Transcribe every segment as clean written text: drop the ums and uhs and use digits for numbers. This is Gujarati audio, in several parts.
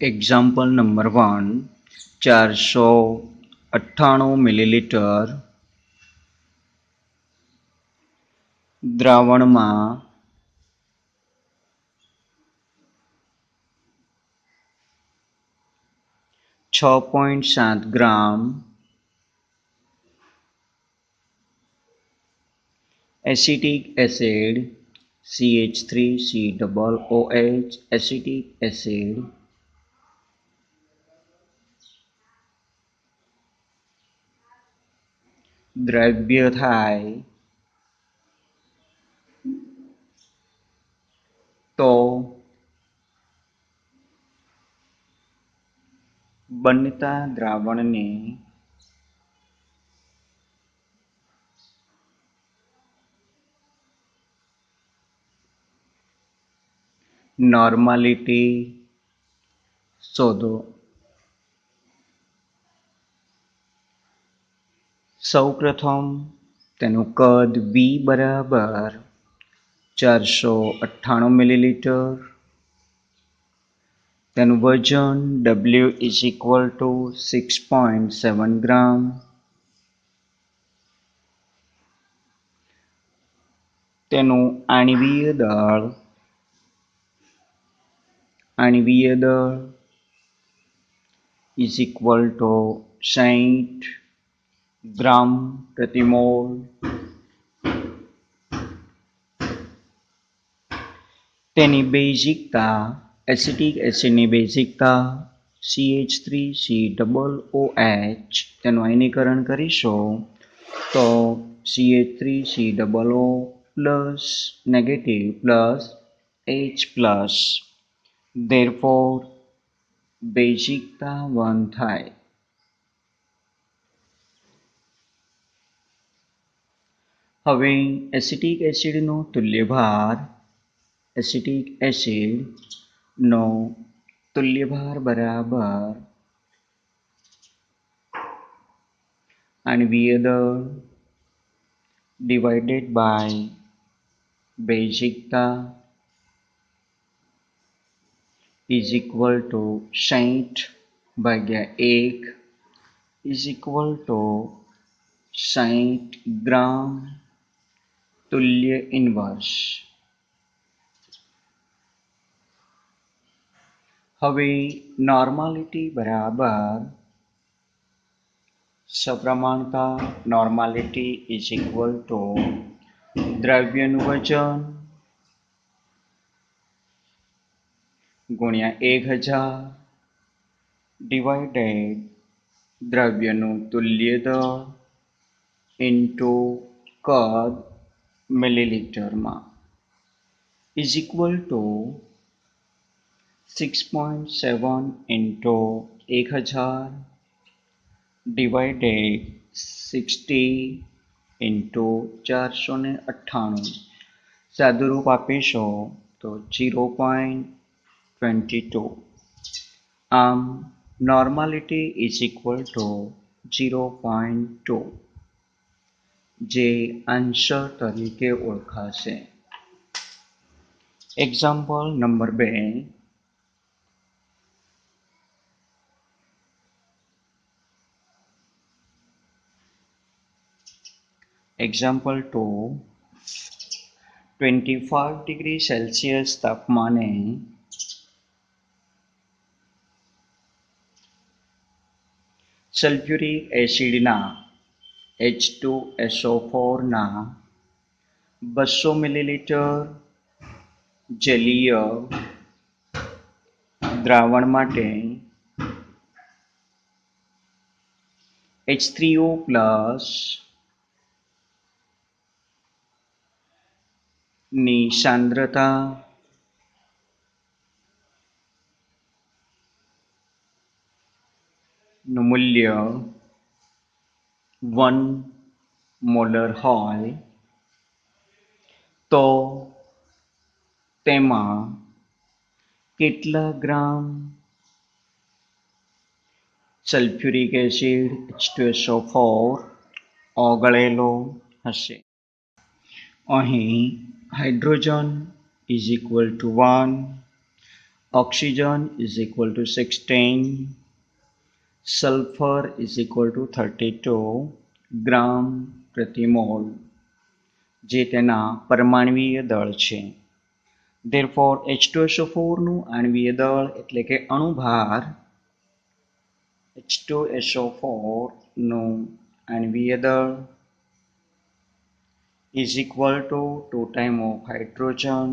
એક્ઝામ્પલ નંબર 1 498 મિલીલીટર દ્રાવણમાં 6.7 gram acetic acid CH3COOH acetic acid દ્રવ્ય થાય તો બનતા દ્રાવણને નોર્માલિટી શોધો. સૌપ્રથમ તેનું કદ V બરાબર 498 મિલીલીટર, તેનું વજન W ઇઝ ઇક્વલ ટુ 6.7 ગ્રામ, તેનું આણ્વીય દળ ઇઝ ઇક્વલ ટુ 60 ગ્રામ પ્રતિ મોલ. તેની બેઝિકતા એસિટિક એસિડની બેઝિકતા CH3COOH, તેનું આયનીકરણ કરીશું તો CH3COO plus negative plus H plus, therefore બેઝિકતા 1 થાય. હવે એસિટિક એસિડનો તુલ્યભાર બરાબર આણ્વીય દળ ડિવાઇડેડ બાય બેઝિકતા is equal to 60/1 is equal to 60 gram તુલ્ય ઇન્વર્સ. હવે નોર્માલિટી બરાબર સપ્રમાણતા નોર્માલિટી ઇઝ ઇક્વલ ટુ દ્રવ્યનું વજન ગુણ્યા 1000 ડિવાઇડેડ દ્રવ્યનું તુલ્ય દળ ઇન્ટુ કદ મિલીલીટરમાં is equal to 6.7 into 1000 divided 60 into 498. સાદુરૂપ આપીશું તો 0.22. આમ નોર્માલિટી ઇઝ ઇક્વલ ટુ 0.2, જે આન્સર તરીકે ઓળખાશે. Example number 2 example 2 25 degree Celsius તાપમાને સલ્ફ્યુરિક એસિડના H2SO4 ના 200 મિલીલીટર જલીય દ્રાવણ માટે H3O પ્લસ ની સાંદ્રતા નું મૂલ્ય 1 મોલર હોય તો તેમાં કેટલા ગ્રામ સલ્ફ્યુરિક એસિડ H2SO4 ઓગળેલો હશે? અહીં hydrogen is equal two 1, oxygen is equal to 16, sulfur is equal to 32 ગ્રામ પ્રતિ મોલ, જે તેના પરમાણ્વીય દળ છે. Therefore H2SO4 નું આણ્વીય દળ એટલે કે અણુભાર H2SO4 નું આણ્વીય દળ is equal to 2 times of hydrogen,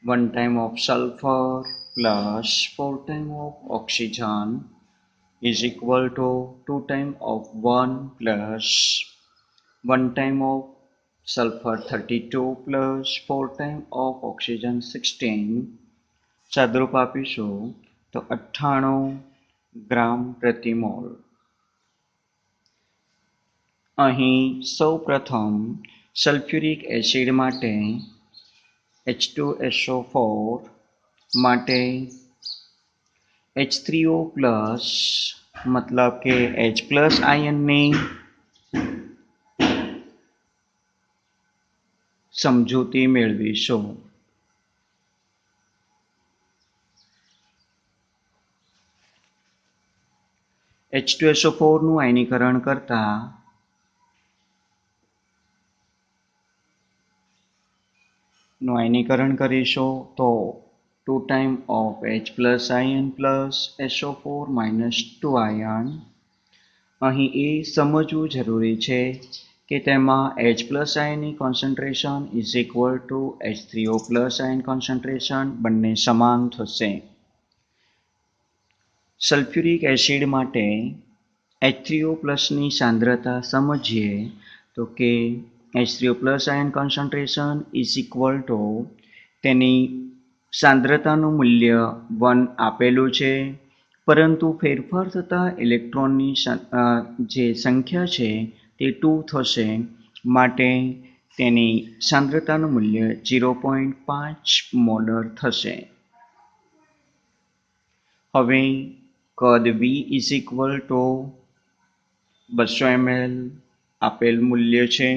1 time of sulfur plus 4 times of oxygen is equal to 2 times of 1 plus 1 time of sulfur 32 plus 4 times of oxygen 16. સાદુરૂપ આપીશું તો 98 ગ્રામ પ્રતિ મોલ. અહીં સૌ પ્રથમ સલ્ફ્યુરિક એસિડ માટે H2SO4 માટે H3O પ્લસ મતલબ કે H પ્લસ આયનની સમજૂતી મેળવીશું. H2SO4 નું આયનીકરણ કરતા કરીશું તો 2 times of H plus ion plus SO4 minus 2 ion. અહીં એ સમજવું જરૂરી છે કે તેમાં H plus ion concentration is equal to H3O plus ion concentration બંને સમાન થશે. સલ્ફ્યુરિક એસિડ માટે H3O ની સાંદ્રતા સમજીએ તો કે H3O plus ion concentration is equal to તેની સાંદ્રતાનું મૂલ્ય 1 આપેલું છે, પરંતુ ફેરફાર થતા ઇલેક્ટ્રોનની જે સંખ્યા છે તે 2 થશે, માટે તેની સાંદ્રતાનું મૂલ્ય 0.5 મોલર થશે. હવે કદ V is equal to 200 ml આપેલ મૂલ્ય છે.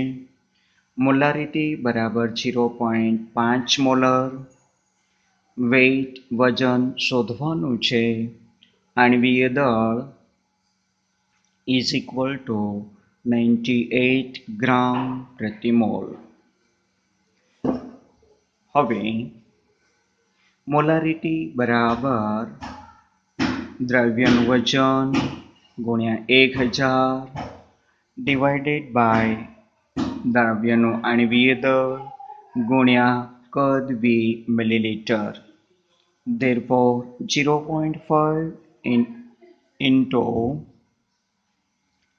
મોલારિટી બરાબર 0.5 મોલર. વેઇટ વજન શોધવાનું છે. આણ્વીય દળ is equal to 98 ગ્રામ પ્રતિ મોલ. હવે મોલારિટી બરાબર દ્રવ્યનું વજન ગુણ્યા 1000 ડિવાઇડેડ બાય દ્રવ્યનું આણ્વીય દળ ગુણ્યા કદ V millilitre. Therefore 0.5 into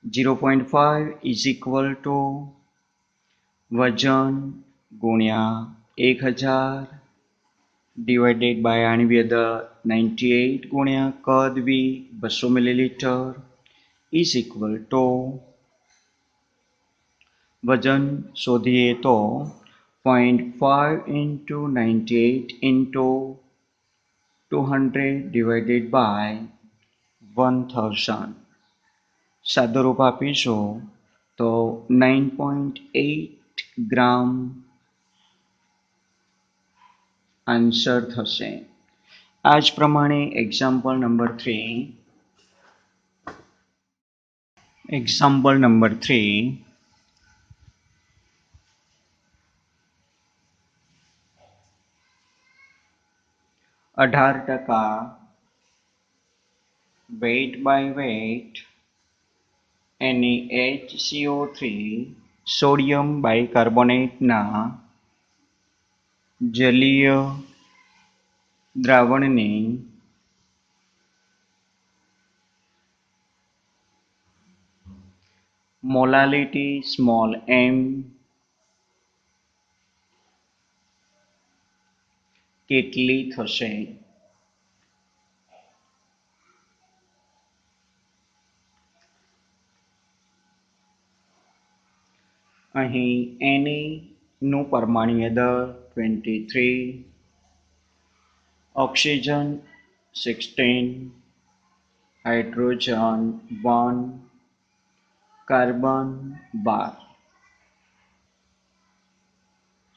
0.5 is equal to વજન ગુણ્યા 1000 divided by આણ્વીય દળ 98 ગુણ્યા કદ V 200 millilitre is equal to વજન શોધીએ તો 0.5 into 98 into 200 divided by 1000. સાદુરૂપ આપીશું તો 9.8 ગ્રામ આન્સર થશે. આ જ પ્રમાણે example number 3 18% weight by weight NaHCO3 sodium બાયકાર્બોનેટના જલીય દ્રાવણની મોલાલિટી સ્મોલ m કેટલી થશે? અહીં Na નું પરમાણ્વીય દળ 23, ઓક્સિજન 16, હાઇડ્રોજન 1, કાર્બન 12.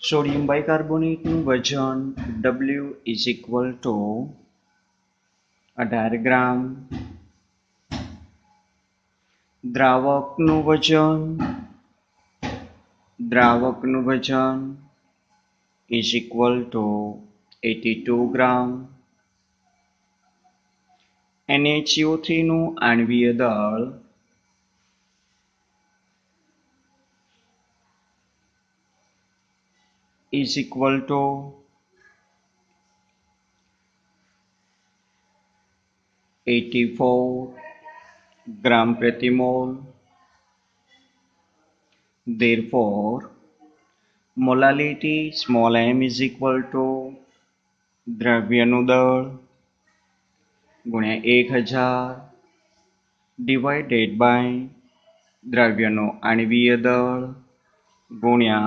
સોડિયમ બાયકાર્બોનેટનું વજન W is equal to 18 gram. દ્રાવકનું વજન is equal two 82 gram. NaCO3 નું આણ્વીય દળ is equal to 84 gram प्रति मोल. Therefore, molality small m is equal to દ્રવ્યનું દળ ગુણ્યા 1000 divided by દ્રવ્યનું આણ્વીય દળ ગુણ્યા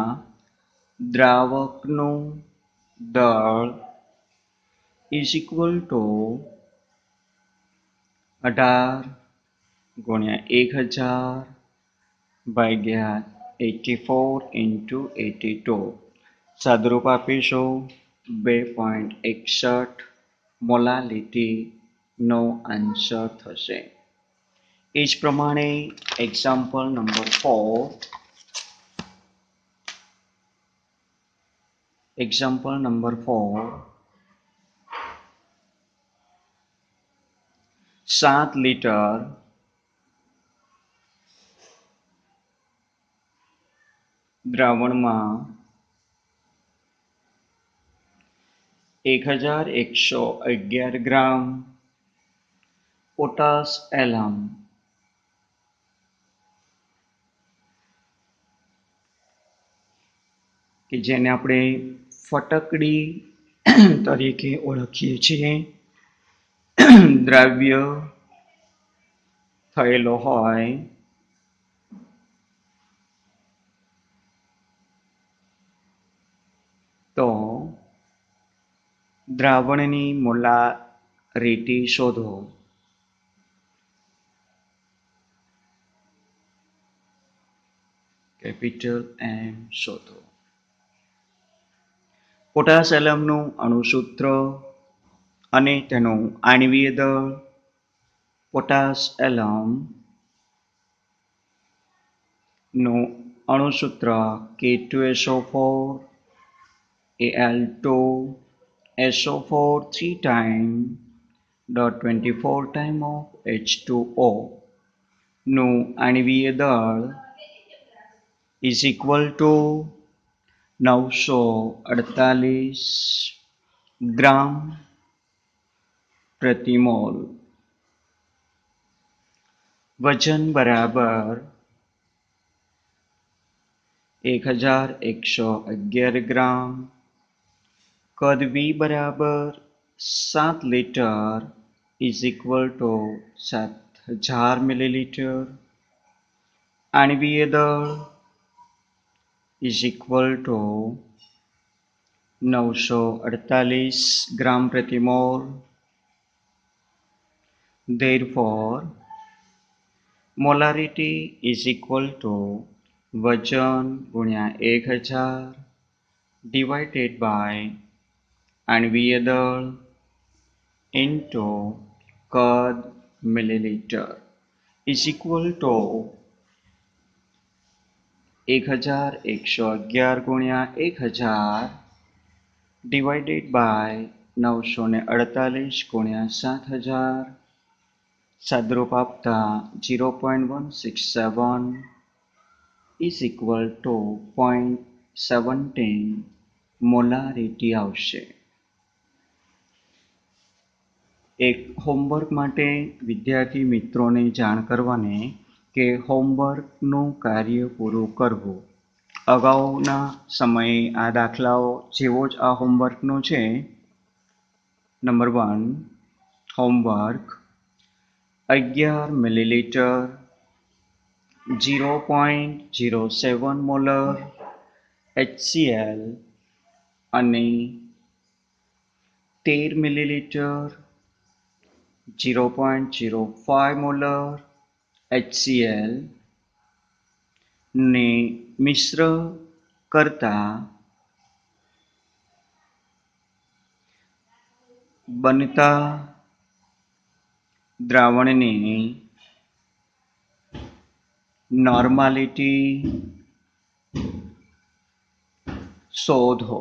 દ્રાવકનું દળ is equal to 18 ગુણ્યા 1000 ભાગ્યા 84 into 82. સાદુરૂપ આપીશું 2.61 મોલાલિટીનો આન્સર થશે. એ જ પ્રમાણે એક્ઝામ્પલ નંબર 4 7 લીટર દ્રાવણમાં 1111 ગ્રામ પોટાશ એલમ કે જેને આપણે ફટકડી તરીકે ઓળખીએ છીએ દ્રાવ્ય થયેલો હોય તો દ્રાવણની મોલારિટી શોધો. કેપિટલ એમ શોધો. પોટાશ એલમનું અણુસૂત્ર અને તેનું આણ્વીય દળ. પોટાશ એલમ નું અણુસૂત્ર K2SO4 Al2SO4 3 times dot 24 times of H2O નું આણ્વીય દળ is equal to 948 ગ્રામ પ્રતિ મોલ. વજન બરાબર 1111 ગ્રામ. કદ V બરાબર 7 લીટર is equal to 7000 મિલીલીટર. આણ્વીય દળ is equal to 948 ગ્રામ પ્રતિ mole. Therefore, molarity is equal to વજન ગુણ્યા 1000 divided by આણ્વીય દળ into કદ મિલીલીટર is equal to 1111 ગુણ્યા 1000 divided by 948 ગુણ્યા 7000 સાદુરૂપ આપતા 0.167 is equal to 0.17 મોલારિટી આવશે. એક હોમવર્ક માટે વિદ્યાર્થી મિત્રોને જાણ કરવાને કે હોમવર્કનું કાર્ય પૂરું કરવું. અગાઉના સમયે આ દાખલાઓ જેવો જ આ હોમવર્કનો છે. Number 1 homework 11 millilitre 0.07 molar HCl અને 13 મિલીલીટર 0.05 મોલર HCl ને મિશ્ર કરતા બનતા દ્રાવણની નોર્માલિટી શોધો.